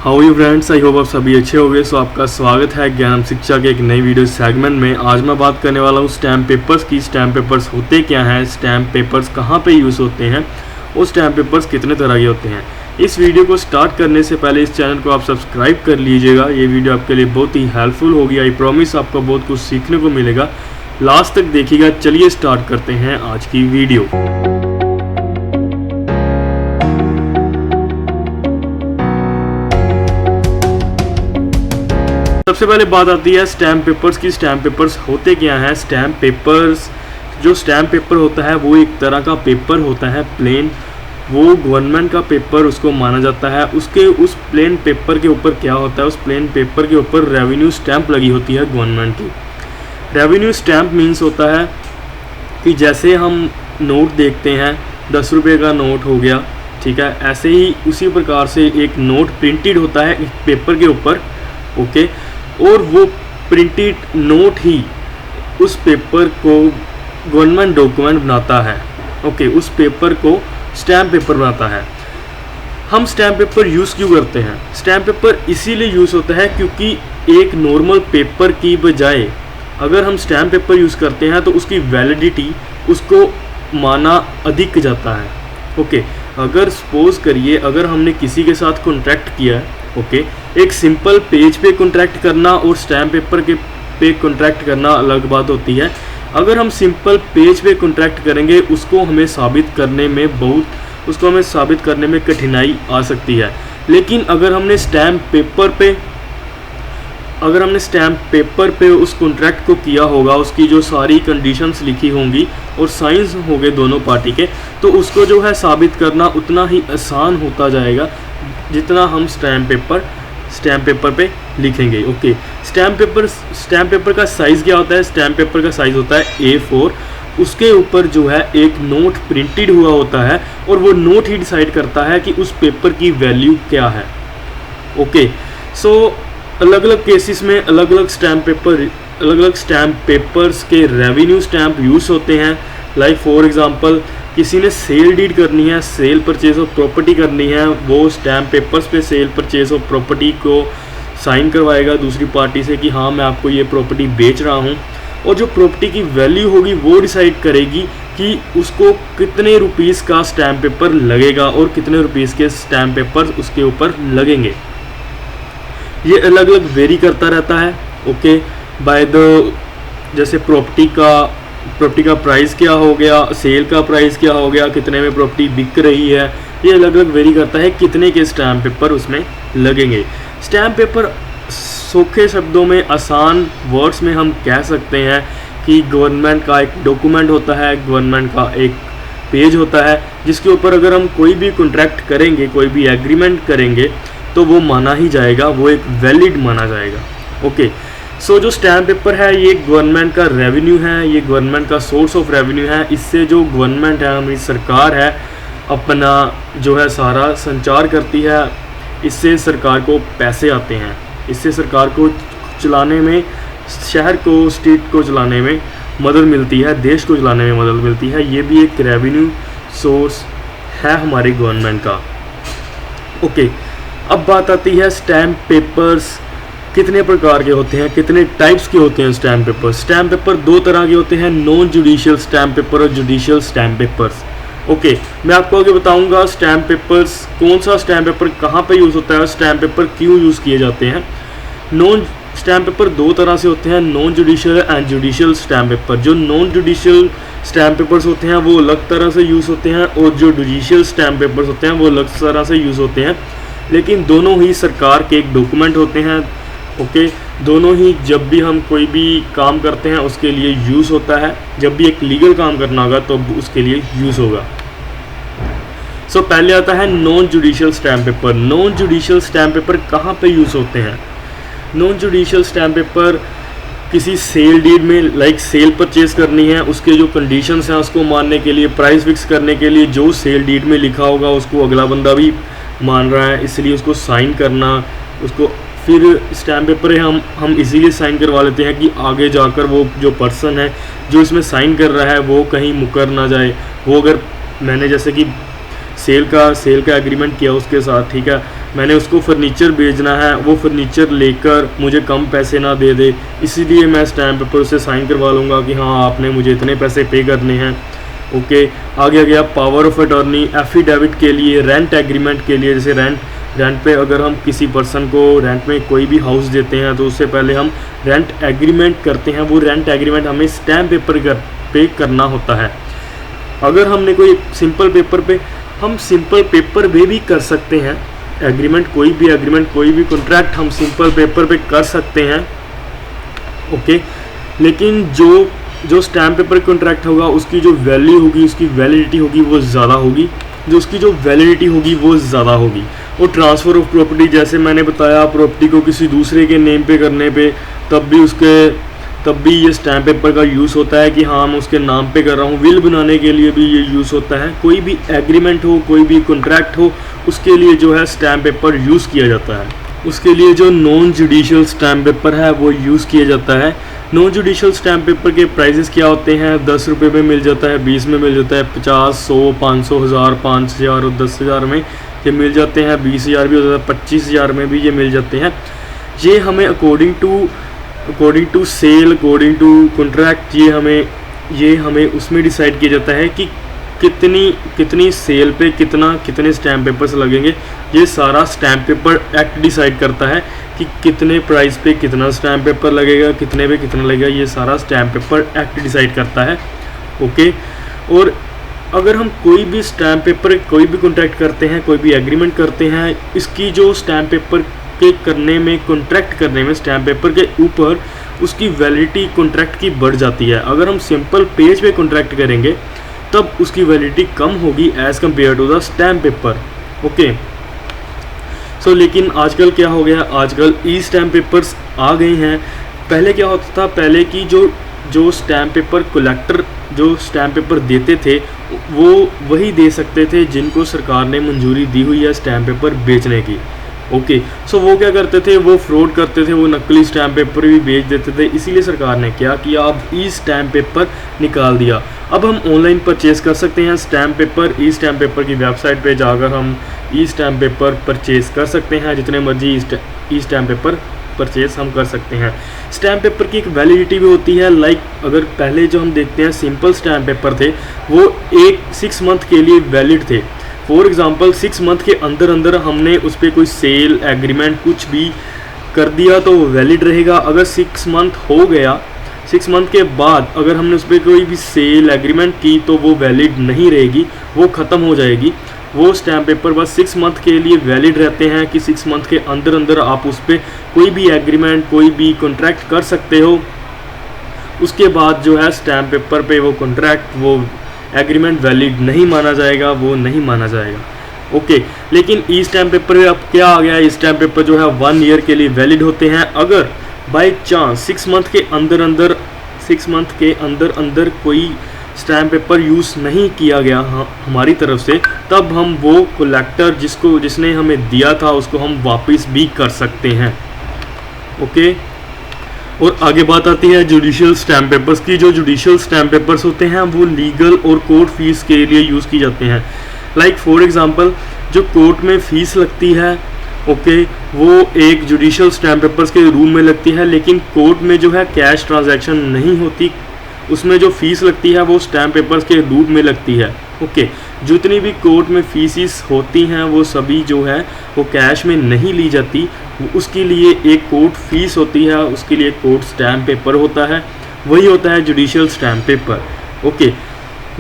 How you friends, I hope आप सभी अच्छे होंगे। सो आपका स्वागत है ज्ञान शिक्षा के एक नई वीडियो सेगमेंट में। आज मैं बात करने वाला हूँ स्टैम्प पेपर्स की। स्टैम्प पेपर्स होते क्या हैं, स्टैम्प पेपर्स कहाँ पे यूज़ होते हैं और स्टैम्प पेपर्स कितने तरह के होते हैं। इस वीडियो को स्टार्ट करने से पहले इस चैनल को आप सब्सक्राइब कर लीजिएगा। ये वीडियो आपके लिए बहुत ही हेल्पफुल होगी। आई प्रॉमिस आपको बहुत कुछ सीखने को मिलेगा। लास्ट तक देखिएगा। चलिए स्टार्ट करते हैं आज की वीडियो। सबसे पहले बात आती है स्टैम्प पेपर्स की। स्टैम्प पेपर्स होते क्या हैं। स्टैम्प पेपर्स, जो स्टैम्प पेपर होता है वो एक तरह का पेपर होता है प्लेन। वो गवर्नमेंट का पेपर उसको माना जाता है। उसके उस प्लेन पेपर के ऊपर क्या होता है, उस प्लेन पेपर के ऊपर रेवेन्यू स्टैम्प लगी होती है गवर्नमेंट की। रेवेन्यू स्टैम्प मीन्स होता है कि जैसे हम नोट देखते हैं, 10 रुपये का नोट हो गया, ठीक है, ऐसे ही उसी प्रकार से एक नोट प्रिंटेड होता है एक पेपर के ऊपर, ओके। और वो प्रिंटेड नोट ही उस पेपर को गवर्नमेंट डॉक्यूमेंट बनाता है, ओके। उस पेपर को स्टैम्प पेपर बनाता है। हम स्टैम्प पेपर यूज़ क्यों करते हैं? स्टैम्प पेपर इसीलिए यूज़ होता है क्योंकि एक नॉर्मल पेपर की बजाय अगर हम स्टैम्प पेपर यूज़ करते हैं तो उसकी वैलिडिटी उसको माना अधिक जाता है, ओके। अगर सपोज करिए अगर हमने किसी के साथ कॉन्ट्रैक्ट किया है, ओके, एक सिंपल पेज पे कॉन्ट्रैक्ट करना और स्टैम्प पेपर के पे कॉन्ट्रैक्ट करना अलग बात होती है। अगर हम सिंपल पेज पे कॉन्ट्रैक्ट करेंगे उसको हमें साबित करने में कठिनाई आ सकती है। लेकिन अगर हमने स्टैम्प पेपर पे उस कॉन्ट्रैक्ट को किया होगा, उसकी जो सारी कंडीशंस लिखी होंगी और साइंस होंगे दोनों पार्टी के, तो उसको जो है साबित करना उतना ही आसान होता जाएगा जितना हम स्टैम्प पेपर पे लिखेंगे, ओके। स्टैम्प पेपर का साइज़ क्या होता है? स्टैम्प पेपर का साइज़ होता है A4। उसके ऊपर जो है एक नोट प्रिंटेड हुआ होता है और वो नोट ही डिसाइड करता है कि उस पेपर की वैल्यू क्या है, ओके। सो अलग अलग केसेस में अलग अलग स्टैम्प पेपर्स के रेवेन्यू स्टैम्प यूज़ होते हैं। लाइक फॉर एग्जांपल किसी ने सेल डीड करनी है, सेल परचेज ऑफ प्रॉपर्टी करनी है, वो स्टैम्प पेपर्स पे सेल परचेज ऑफ प्रॉपर्टी को साइन करवाएगा दूसरी पार्टी से कि हाँ मैं आपको ये प्रॉपर्टी बेच रहा हूँ। और जो प्रॉपर्टी की वैल्यू होगी वो डिसाइड करेगी कि उसको कितने रुपीस का स्टैम्प पेपर लगेगा और कितने रुपीस के स्टैम्प पेपर उसके ऊपर लगेंगे। ये अलग अलग वेरी करता रहता है, ओके। बाय द जैसे प्रॉपर्टी का प्राइस क्या हो गया, सेल का प्राइस क्या हो गया, कितने में प्रॉपर्टी बिक रही है, ये अलग अलग वेरी करता है कितने के स्टैम्प पेपर उसमें लगेंगे। स्टैम्प पेपर सूखे शब्दों में, आसान वर्ड्स में हम कह सकते हैं कि गवर्नमेंट का एक डॉक्यूमेंट होता है, गवर्नमेंट का एक पेज होता है जिसके ऊपर अगर हम कोई भी कॉन्ट्रैक्ट करेंगे, कोई भी एग्रीमेंट करेंगे तो वो माना ही जाएगा, वो एक वैलिड माना जाएगा, ओके। सो जो स्टैम्प पेपर है ये गवर्नमेंट का रेवेन्यू है, ये गवर्नमेंट का सोर्स ऑफ रेवेन्यू है। इससे जो गवर्नमेंट है, हमारी सरकार है, अपना जो है सारा संचार करती है। इससे सरकार को पैसे आते हैं, इससे सरकार को चलाने में, शहर को, स्टेट को चलाने में मदद मिलती है, देश को चलाने में मदद मिलती है। ये भी एक रेवेन्यू सोर्स है हमारी गवर्नमेंट का, ओके। अब बात आती है स्टैम्प पेपर्स कितने प्रकार के होते हैं, कितने टाइप्स के होते हैं स्टैम्प पेपर। स्टैम्प पेपर दो तरह के होते हैं, नॉन जुडिशियल स्टैम्प पेपर और जुडिशियल स्टैम्प पेपर्स, ओके। मैं आपको आगे बताऊंगा स्टैम्प पेपर्स, कौन सा स्टैम्प पेपर कहाँ पे यूज़ होता है और स्टैम्प पेपर क्यों यूज़ किए जाते हैं। नॉन स्टैम्प पेपर दो तरह से होते हैं, non judicial and judicial stamp paper. जो नॉन जुडिशियल स्टैम्प पेपर्स होते हैं वो अलग तरह से यूज़ होते हैं और जो जुडिशियल स्टैम्प पेपर्स होते हैं वो अलग तरह से यूज़ होते हैं। लेकिन दोनों ही सरकार के एक डॉक्यूमेंट होते हैं, ओके। दोनों ही जब भी हम कोई भी काम करते हैं उसके लिए यूज़ होता है। जब भी एक लीगल काम करना होगा तो उसके लिए यूज़ होगा। सो पहले आता है non judicial stamp paper. Non judicial stamp paper कहाँ पे यूज़ होते हैं? नॉन जुडिशियल स्टैम्प पेपर किसी सेल डीड में, लाइक सेल परचेज करनी है, उसके जो कंडीशंस हैं उसको मानने के लिए, प्राइस फिक्स करने के लिए, जो सेल डीड में लिखा होगा उसको अगला बंदा भी मान रहा है, इसलिए उसको साइन करना, उसको फिर स्टैम्प पेपर हम इसीलिए साइन करवा लेते हैं कि आगे जाकर वो जो पर्सन है जो इसमें साइन कर रहा है वो कहीं मुकर ना जाए। वो अगर मैंने जैसे कि सेल का एग्रीमेंट किया उसके साथ, ठीक है, मैंने उसको फर्नीचर भेजना है, वो फर्नीचर लेकर मुझे कम पैसे ना दे दे, इसीलिए मैं स्टैम्प पेपर से साइन करवा लूँगा कि हाँ आपने मुझे इतने पैसे पे करने हैं। ओके, आगे आ गया पावर ऑफ अटॉर्नी, एफिडेविट के लिए, रेंट एग्रीमेंट के लिए, जैसे रेंट पे अगर हम किसी पर्सन को रेंट में कोई भी हाउस देते हैं तो उससे पहले हम रेंट एग्रीमेंट करते हैं, वो रेंट एग्रीमेंट हमें स्टैम्प पेपर पे करना होता है। अगर हमने कोई सिंपल पेपर पे, हम सिंपल पेपर पे भी कर सकते हैं एग्रीमेंट, कोई भी कॉन्ट्रैक्ट हम सिंपल पेपर पे कर सकते हैं। ओके, लेकिन जो स्टैम्प पेपर कॉन्ट्रैक्ट होगा उसकी जो वैल्यू होगी, उसकी वैलिडिटी होगी वो ज़्यादा होगी, वो ज़्यादा होगी। और ट्रांसफ़र ऑफ प्रॉपर्टी, जैसे मैंने बताया, प्रॉपर्टी को किसी दूसरे के नेम पे करने पे तब भी ये स्टैम्प पेपर का यूज़ होता है कि हाँ मैं उसके नाम पे कर रहा हूँ। विल बनाने के लिए भी ये यूज़ होता है, कोई भी एग्रीमेंट हो, कोई भी कॉन्ट्रैक्ट हो, उसके लिए जो है स्टैम्प पेपर यूज़ किया जाता है। उसके लिए जो नॉन जुडिशियल स्टैम्प पेपर है वो यूज़ किया जाता है। नॉन जुडिशियल स्टैम्प पेपर के प्राइजेस क्या होते हैं? 10 रुपये में मिल जाता है, 20 में मिल जाता है, 50, 100, 500, 1000, 5000 और 10,000 में ये मिल जाते हैं। 20,000 भी हो जाता है, 25,000 में भी ये मिल जाते हैं। ये हमें according to sale, according to contract, ये हमें उसमें डिसाइड किया जाता है कि कितनी सेल पे कितने स्टैम्प पेपर्स लगेंगे। ये सारा स्टैम्प पेपर एक्ट डिसाइड करता है कि कितने प्राइस पे कितना स्टैम्प पेपर लगेगा, कितने पे कितना लगेगा, ये सारा स्टैम्प पेपर एक्ट डिसाइड करता है। ओके, और अगर हम कोई भी स्टैम्प पेपर, कोई भी कॉन्ट्रैक्ट करते हैं, कोई भी एग्रीमेंट करते हैं, इसकी जो स्टैम्प पेपर के करने में, कॉन्ट्रैक्ट करने में स्टैम्प पेपर के ऊपर उसकी वैलिडिटी कॉन्ट्रैक्ट की बढ़ जाती है। अगर हम सिंपल पेज पे कॉन्ट्रैक्ट करेंगे तब उसकी वैलिडिटी कम होगी as compare to the stamp paper. Okay, so लेकिन आजकल क्या हो गया, आजकल ई स्टैम्प पेपर्स आ गए हैं। पहले क्या होता था, पहले की जो स्टैम्प पेपर कलेक्टर जो स्टैम्प पेपर देते थे वो वही दे सकते थे जिनको सरकार ने मंजूरी दी हुई है स्टैम्प पेपर बेचने की। ओके, सो वो क्या करते थे, वो फ्रॉड करते थे, वो नकली स्टैम्प पेपर भी बेच देते थे। इसीलिए सरकार ने क्या किया, अब ई स्टैम्प पेपर निकाल दिया। अब हम ऑनलाइन परचेज़ कर सकते हैं स्टैम्प पेपर। ई स्टैम्प पेपर की वेबसाइट पे जाकर हम ई स्टैम्प पेपर परचेज़ कर सकते हैं, जितने मर्जी ई स्टैम्प पेपर परचेज़ हम कर सकते हैं। स्टैम्प पेपर की एक वैलिडिटी भी होती है, लाइक अगर पहले जो हम देखते हैं सिंपल स्टैम्प पेपर थे वो 6 मंथ के लिए वैलिड थे। फॉर एग्ज़ाम्पल 6 मंथ के अंदर हमने उस पर कोई सेल, एग्रीमेंट कुछ भी कर दिया तो वो वैलिड रहेगा। अगर 6 मंथ हो गया, 6 मंथ के बाद अगर हमने उस पर कोई भी सेल, एग्रीमेंट की तो वो वैलिड नहीं रहेगी, वो ख़त्म हो जाएगी। वो स्टैम्प पेपर बस 6 मंथ के लिए वैलिड रहते हैं कि 6 मंथ के अंदर आप उस पर कोई भी एग्रीमेंट, कोई भी कॉन्ट्रैक्ट कर सकते हो। उसके बाद जो है स्टैम्प पेपर पे वो कॉन्ट्रैक्ट, वो एग्रीमेंट वैलिड नहीं माना जाएगा, वो नहीं माना जाएगा। ओके, लेकिन ई स्टैम्प पेपर में अब क्या आ गया, ई स्टैम्प पेपर जो है 1 ईयर के लिए वैलिड होते हैं। अगर बाय चांस 6 मंथ के अंदर कोई स्टैम्प पेपर यूज़ नहीं किया गया हमारी तरफ से, तब हम वो कलेक्टर जिसने हमें दिया था उसको हम वापस भी कर सकते हैं। ओके, और आगे बात आती है जुडिशियल स्टैम्प पेपर्स की। जो जुडिशियल स्टैम्प पेपर्स होते हैं वो लीगल और कोर्ट फीस के लिए यूज़ की जाते हैं। लाइक फॉर एग्जांपल जो कोर्ट में फ़ीस लगती है, ओके, वो एक जुडिशियल स्टैम्प पेपर्स के रूम में लगती है, लेकिन कोर्ट में जो है कैश ट्रांजैक्शन नहीं होती, उसमें जो फ़ीस लगती है वो स्टैम्प पेपर्स के रूप में लगती है। ओके, जितनी भी कोर्ट में फ़ीस होती हैं वो सभी जो है वो कैश में नहीं ली जाती, उसके लिए एक कोर्ट फीस होती है, उसके लिए कोर्ट स्टैम्प पेपर होता है, वही होता है judicial stamp paper. Okay,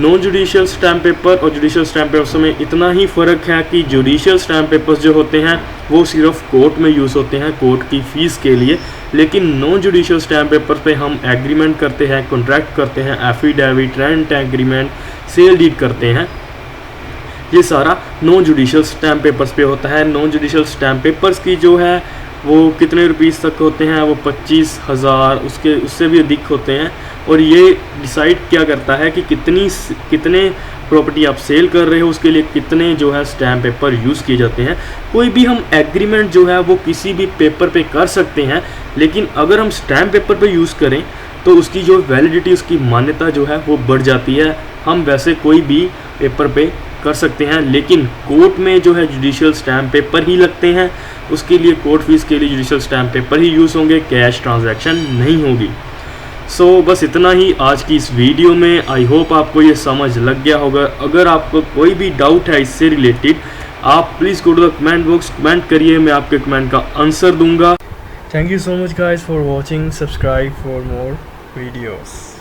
non judicial stamp paper और जुडिशियल स्टैम्प पेपर्स में इतना ही फ़र्क है कि जुडिशियल स्टैम्प पेपर्स जो होते हैं वो सिर्फ कोर्ट में यूज़ होते हैं कोर्ट की फ़ीस के लिए, लेकिन नॉन जुडिशियल स्टैम्प पेपर पे हम एग्रीमेंट करते हैं, कॉन्ट्रैक्ट करते हैं, affidavit, rent agreement, sale deed करते हैं। ये सारा नॉन जुडिशियल स्टैम्प पेपर्स पे होता है। नॉन जुडिशियल स्टैम्प पेपर्स की जो है वो कितने रुपीस तक होते हैं, वो 25,000 उससे भी अधिक होते हैं। और ये डिसाइड क्या करता है कि कितने प्रॉपर्टी आप सेल कर रहे हो, उसके लिए कितने जो है स्टैम्प पेपर यूज़ किए जाते हैं। कोई भी हम एग्रीमेंट जो है वो किसी भी पेपर पे कर सकते हैं, लेकिन अगर हम स्टैम्प पेपर पे यूज़ करें तो उसकी जो वैलिडिटी, उसकी मान्यता जो है वो बढ़ जाती है। हम वैसे कोई भी पेपर पे कर सकते हैं, लेकिन कोर्ट में जो है जुडिशियल स्टैम्प पेपर ही लगते हैं। उसके लिए कोर्ट फीस के लिए जुडिशियल स्टैम्प पेपर ही यूज़ होंगे, कैश ट्रांजैक्शन नहीं होगी। सो बस इतना ही आज की इस वीडियो में। आई होप आपको ये समझ लग गया होगा। अगर आपको कोई भी डाउट है इससे रिलेटेड, आप please go to the comment box, comment करिए, मैं आपके कमेंट का आंसर दूंगा। Thank you so much guys for watching. Subscribe for more videos.